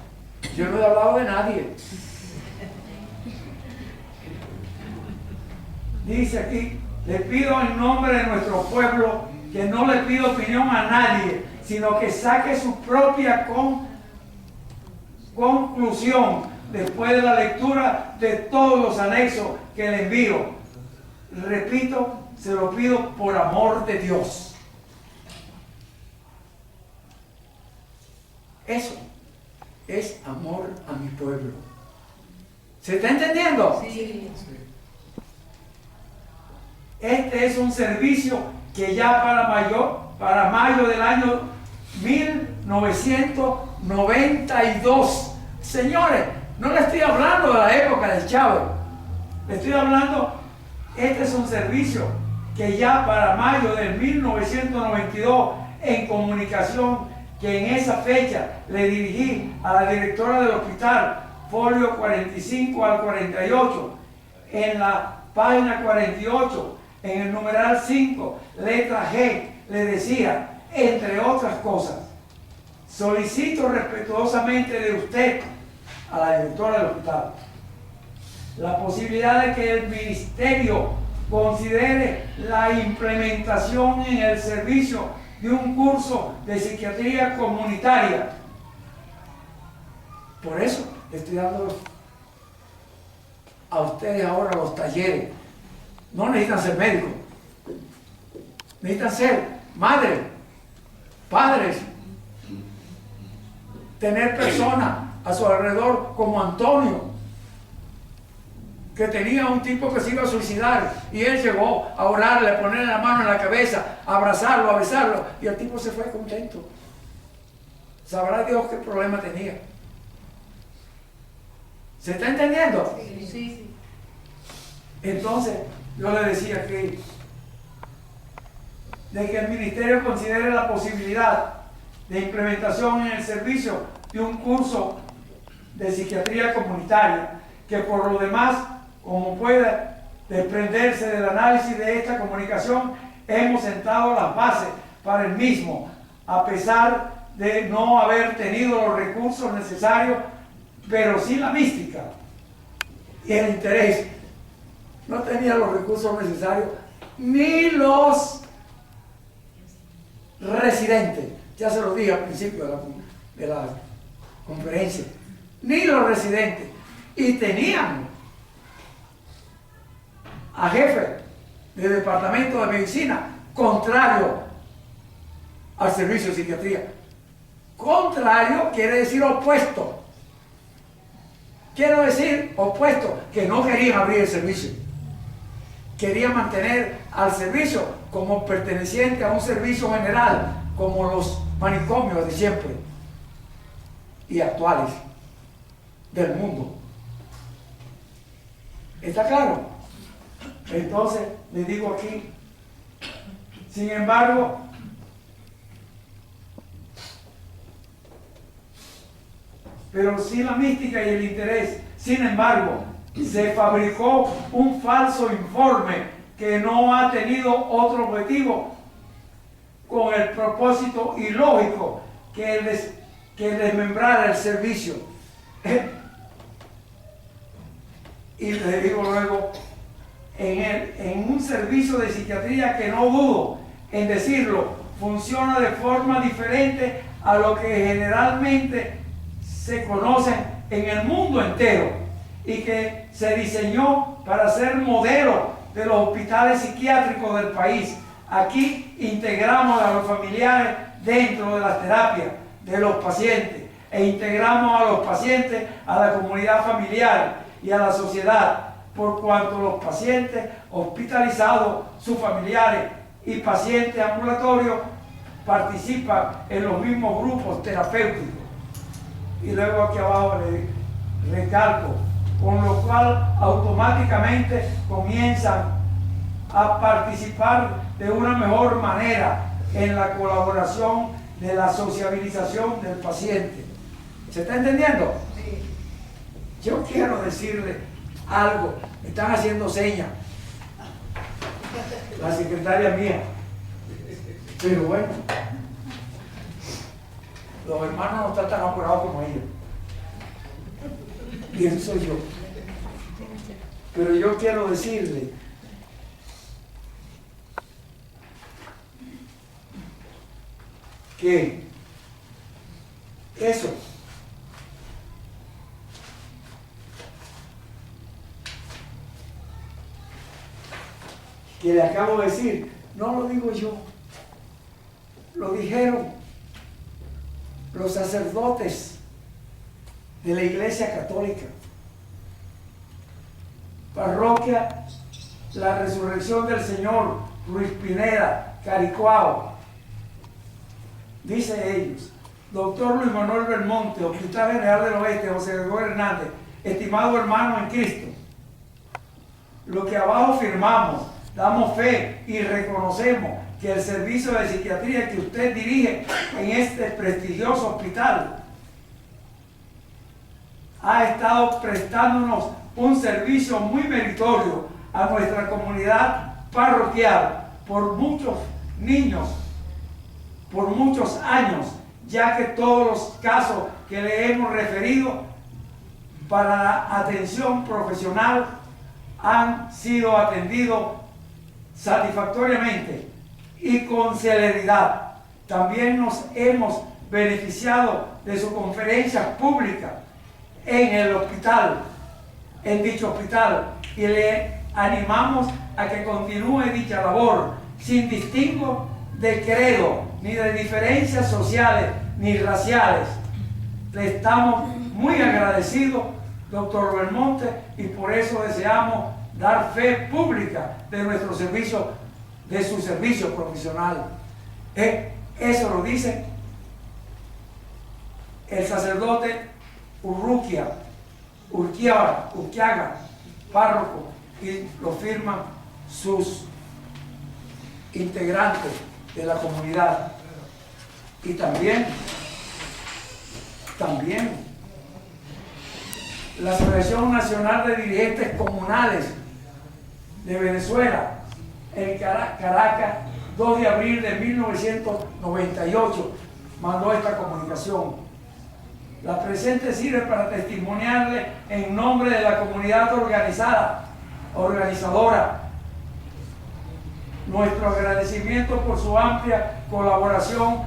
yo no he hablado de nadie. Dice aquí, le pido en nombre de nuestro pueblo que no le pido opinión a nadie, sino que saque su propia conclusión después de la lectura de todos los anexos que le envío. Repito, se lo pido por amor de Dios. Eso es amor a mi pueblo. ¿Se está entendiendo? Sí. Este es un servicio que ya para mayo del año 1992. Señores, no le estoy hablando de la época del Chávez. Le estoy hablando, este es un servicio que ya para mayo del 1992, en comunicación, que en esa fecha le dirigí a la directora del hospital, folio 45 al 48, en la página 48, en el numeral 5, letra G, le decía, entre otras cosas, solicito respetuosamente de usted, a la directora del hospital, la posibilidad de que el ministerio considere la implementación en el servicio de un curso de psiquiatría comunitaria. Por eso le estoy dando a ustedes ahora los talleres. No necesitan ser médicos, necesitan ser madres, padres, tener personas a su alrededor como Antonio, que tenía un tipo que se iba a suicidar y él llegó a orarle, a ponerle la mano en la cabeza, a abrazarlo, a besarlo, y el tipo se fue contento. Sabrá Dios qué problema tenía. ¿Se está entendiendo? Sí, sí. Entonces, yo le decía que de que el ministerio considere la posibilidad de implementación en el servicio de un curso de psiquiatría comunitaria, que por lo demás, como pueda desprenderse del análisis de esta comunicación, hemos sentado las bases para el mismo, a pesar de no haber tenido los recursos necesarios, pero sí la mística y el interés. No tenía los recursos necesarios, ni los residentes. Ya se lo dije al principio de la conferencia. Ni los residentes. Y tenían a jefe del departamento de medicina contrario al servicio de psiquiatría. Contrario quiere decir opuesto. Quiero decir opuesto, que no querían abrir el servicio. Querían mantener al servicio como perteneciente a un servicio general, como los manicomios de siempre y actuales del mundo. ¿Está claro? Entonces, les digo aquí, sin embargo, pero sin la mística y el interés, sin embargo, se fabricó un falso informe que no ha tenido otro objetivo con el propósito ilógico que desmembrar el servicio. Y le digo luego, en un servicio de psiquiatría que no dudo en decirlo, funciona de forma diferente a lo que generalmente se conocen en el mundo entero y que se diseñó para ser modelo de los hospitales psiquiátricos del país. Aquí integramos a los familiares dentro de las terapias de los pacientes e integramos a los pacientes a la comunidad familiar y a la sociedad, por cuanto los pacientes hospitalizados, sus familiares y pacientes ambulatorios participan en los mismos grupos terapéuticos. Y luego aquí abajo le recalco, con lo cual automáticamente comienzan a participar de una mejor manera en la colaboración de la sociabilización del paciente. ¿Se está entendiendo? Sí. Yo quiero decirle algo, me están haciendo señas, la secretaria mía, pero bueno, los hermanos no están tan apurados como ellos, pienso yo, pero yo quiero decirle que eso que le acabo de decir, no lo digo yo, lo dijeron los sacerdotes de la Iglesia Católica. Parroquia La Resurrección del Señor, Luis Pineda, Caricuao. Dice ellos, doctor Luis Manuel Belmonte, Hospital General del Oeste, José Gregorio Hernández, estimado hermano en Cristo, lo que abajo firmamos, damos fe y reconocemos que el servicio de psiquiatría que usted dirige en este prestigioso hospital ha estado prestándonos un servicio muy meritorio a nuestra comunidad parroquial por muchos niños, por muchos años, ya que todos los casos que le hemos referido para la atención profesional han sido atendidos satisfactoriamente y con celeridad. También nos hemos beneficiado de sus conferencias públicas en el hospital, en dicho hospital, y le animamos a que continúe dicha labor sin distingo de credo, ni de diferencias sociales, ni raciales. Le estamos muy agradecidos, doctor Belmonte, y por eso deseamos dar fe pública de nuestro servicio, de su servicio profesional. Eso lo dice el sacerdote Urquiaga, párroco, y lo firman sus integrantes de la comunidad. Y también la Asociación Nacional de Dirigentes Comunales de Venezuela, en Caracas, 2 de abril de 1998, mandó esta comunicación. La presente sirve para testimoniarle en nombre de la comunidad organizadora, nuestro agradecimiento por su amplia colaboración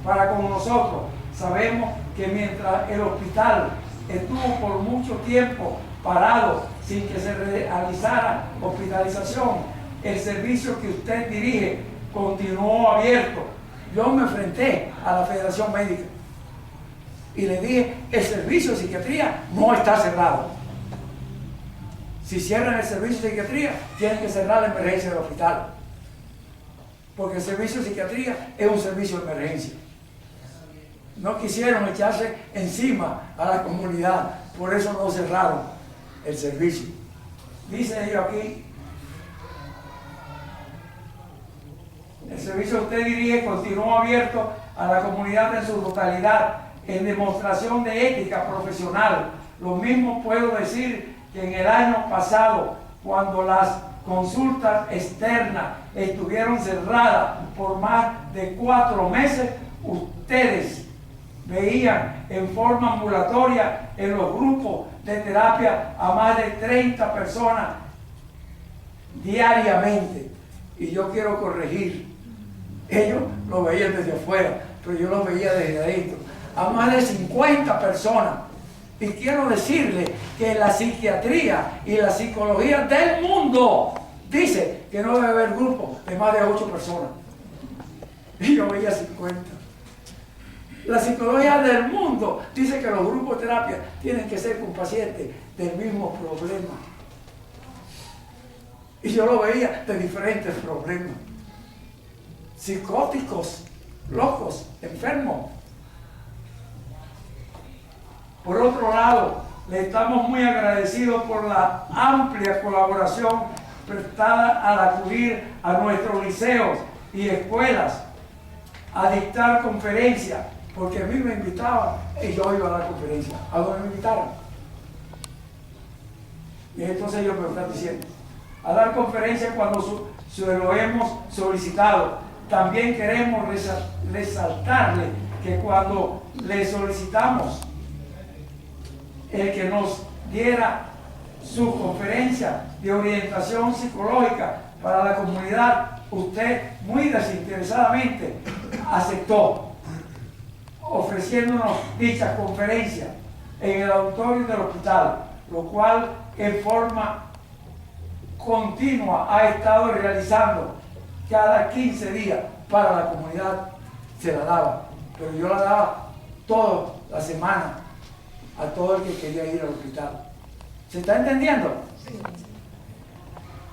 para con nosotros. Sabemos que mientras el hospital estuvo por mucho tiempo parado sin que se realizara hospitalización, el servicio que usted dirige continuó abierto. Yo me enfrenté a la Federación Médica y le dije, el servicio de psiquiatría no está cerrado. Si cierran el servicio de psiquiatría, tienen que cerrar la emergencia del hospital, porque el servicio de psiquiatría es un servicio de emergencia. No quisieron echarse encima a la comunidad, por eso no cerraron el servicio. Dice ellos aquí, el servicio que usted dirige continuó abierto a la comunidad en su totalidad, en demostración de ética profesional. Lo mismo puedo decir que en el año pasado, cuando las consultas externas estuvieron cerradas por más de 4 meses, ustedes veían en forma ambulatoria en los grupos de terapia a más de 30 personas diariamente. Y yo quiero corregir, ellos lo veían desde afuera, pero yo lo veía desde adentro. a más de 50 personas. Y quiero decirle que la psiquiatría y la psicología del mundo dice que no debe haber grupos de más de 8 personas. Y yo veía 50. La psicología del mundo dice que los grupos de terapia tienen que ser con pacientes del mismo problema. Y yo lo veía de diferentes problemas. Psicóticos, locos, enfermos. Por otro lado, le estamos muy agradecidos por la amplia colaboración prestada al acudir a nuestros liceos y escuelas a dictar conferencias, porque a mí me invitaban y yo iba a dar conferencias, a donde me invitaran. Y entonces ellos me están diciendo, a dar conferencias cuando se lo hemos solicitado. También queremos resaltarle que cuando le solicitamos el que nos diera su conferencia de orientación psicológica para la comunidad, usted muy desinteresadamente aceptó, ofreciéndonos dicha conferencia en el auditorio del hospital, lo cual en forma continua ha estado realizando cada 15 días para la comunidad. Se la daba, pero yo la daba toda la semana a todo el que quería ir al hospital. ¿Se está entendiendo? Sí.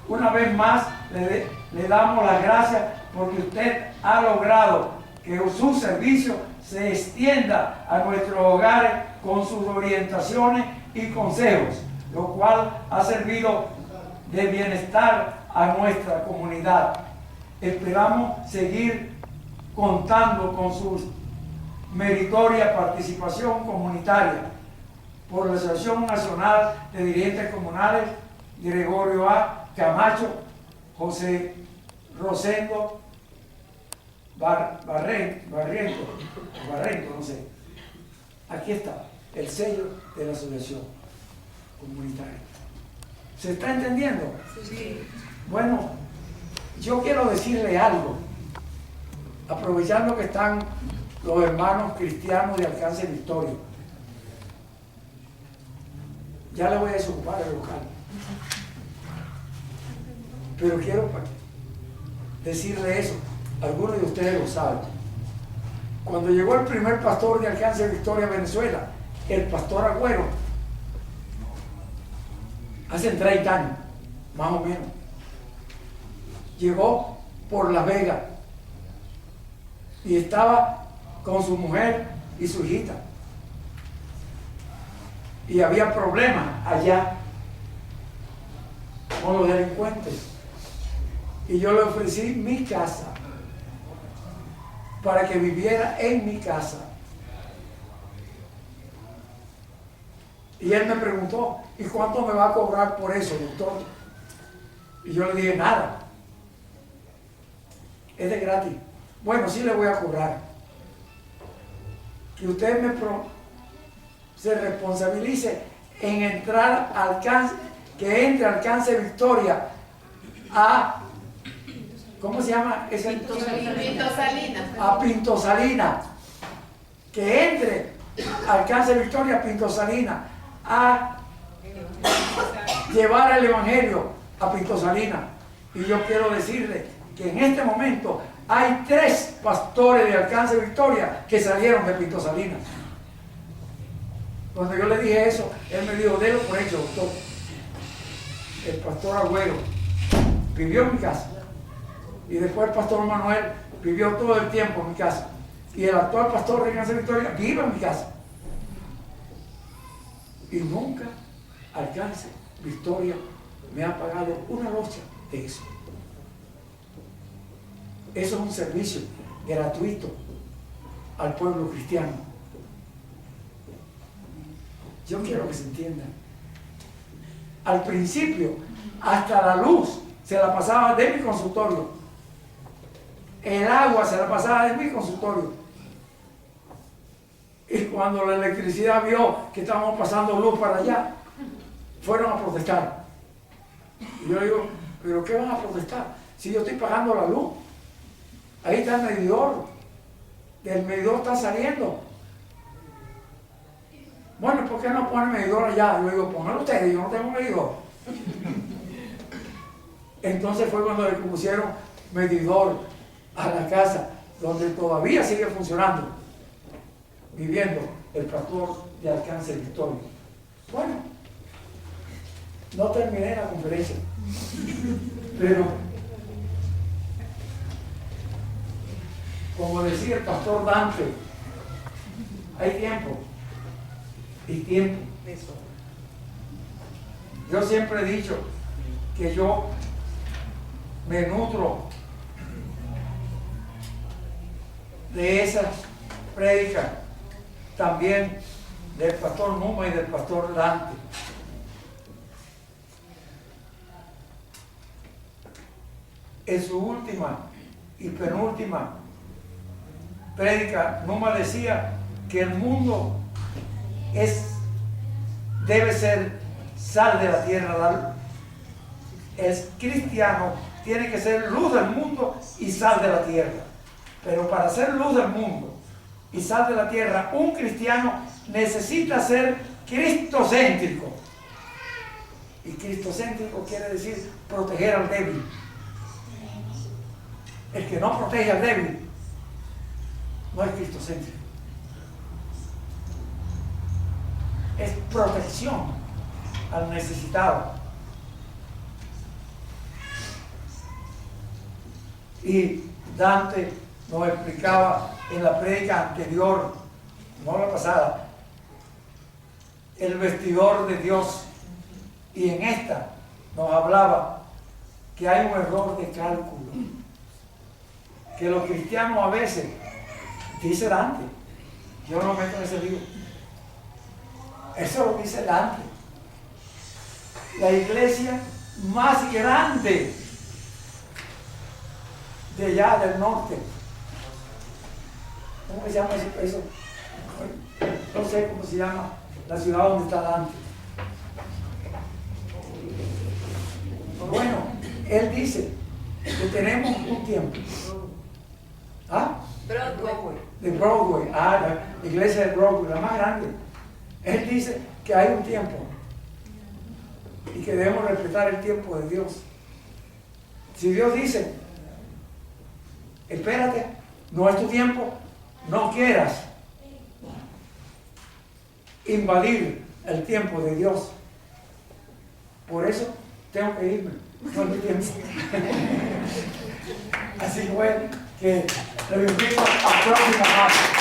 Una vez más le damos las gracias porque usted ha logrado que su servicio se extienda a nuestros hogares con sus orientaciones y consejos, lo cual ha servido de bienestar a nuestra comunidad. Esperamos seguir contando con su meritoria participación comunitaria por la Asociación Nacional de Dirigentes Comunales, Gregorio A. Camacho, José Rosendo Barrento, no sé. Aquí está el sello de la asociación comunitaria. ¿Se está entendiendo? Sí. Bueno, yo quiero decirle algo, aprovechando que están los hermanos cristianos de Alcance Victoria. Ya le voy a desocupar el local. Pero quiero decirle eso. Algunos de ustedes lo saben. Cuando llegó el primer pastor de Alcance Victoria a Venezuela, el pastor Agüero, hace 30 años, más o menos, llegó por Las Vegas y estaba con su mujer y su hijita. Y había problemas allá con los delincuentes. Y yo le ofrecí mi casa para que viviera en mi casa. Y él me preguntó, ¿y cuánto me va a cobrar por eso, doctor? Y yo le dije, nada. Es de gratis. Bueno, sí le voy a cobrar. Que usted se responsabilice en entrar al Alcance, que entre al Alcance Victoria a, ¿cómo se llama? Pinto Salinas. A Pinto Salinas. Que entre al Alcance Victoria a Pinto Salinas a llevar el Evangelio a Pinto Salinas. Y yo quiero decirle que en este momento hay 3 pastores de Alcance Victoria que salieron de Pinto Salinas. Cuando yo le dije eso, él me dijo, délo por hecho, doctor. El pastor Agüero vivió en mi casa. Y después el pastor Manuel vivió todo el tiempo en mi casa. Y el actual pastor de Alcance Victoria vive en mi casa. Y nunca Alcance Victoria me ha pagado una locha de eso. Eso es un servicio gratuito al pueblo cristiano. Yo quiero que se entienda. Al principio, hasta la luz se la pasaba de mi consultorio. El agua se la pasaba de mi consultorio. Y cuando la electricidad vio que estábamos pasando luz para allá, fueron a protestar. Y yo digo, ¿pero qué van a protestar? Si yo estoy pagando la luz. Ahí está el medidor. El medidor está saliendo. Bueno, ¿por qué no ponen medidor allá? Yo digo, pónganlo ustedes, yo no tengo medidor. Entonces fue cuando le pusieron medidor a la casa, donde todavía sigue funcionando, viviendo el pastor de Alcance Victoria. Bueno, no terminé la conferencia, pero como decía el pastor Dante, hay tiempo y tiempo. Yo siempre he dicho que yo me nutro de esas prédicas también del pastor Numa y del pastor Dante. En su última y penúltima prédica, Numa decía que el mundo debe ser sal de la tierra. El cristiano tiene que ser luz del mundo y sal de la tierra. Pero para ser luz del mundo y sal de la tierra, un cristiano necesita ser cristocéntrico. Y cristocéntrico quiere decir proteger al débil. El que no protege al débil no es cristocéntrico. Es protección al necesitado. Y Dante nos explicaba en la prédica anterior, no la pasada, el vestidor de Dios. Y en esta nos hablaba que hay un error de cálculo, que los cristianos a veces, dice Dante, yo no me meto en ese libro, eso lo dice Dante, la iglesia más grande de allá del norte, ¿cómo se llama eso? No sé cómo se llama la ciudad donde está Dante. Bueno, él dice que tenemos un tiempo. ¿Ah? Broadway. De Broadway, la iglesia de Broadway, la más grande. Él dice que hay un tiempo y que debemos respetar el tiempo de Dios. Si Dios dice, espérate, no es tu tiempo, no quieras invadir el tiempo de Dios. Por eso tengo que irme, no es mi tiempo. Así que bueno, que lo invito al próximo paso.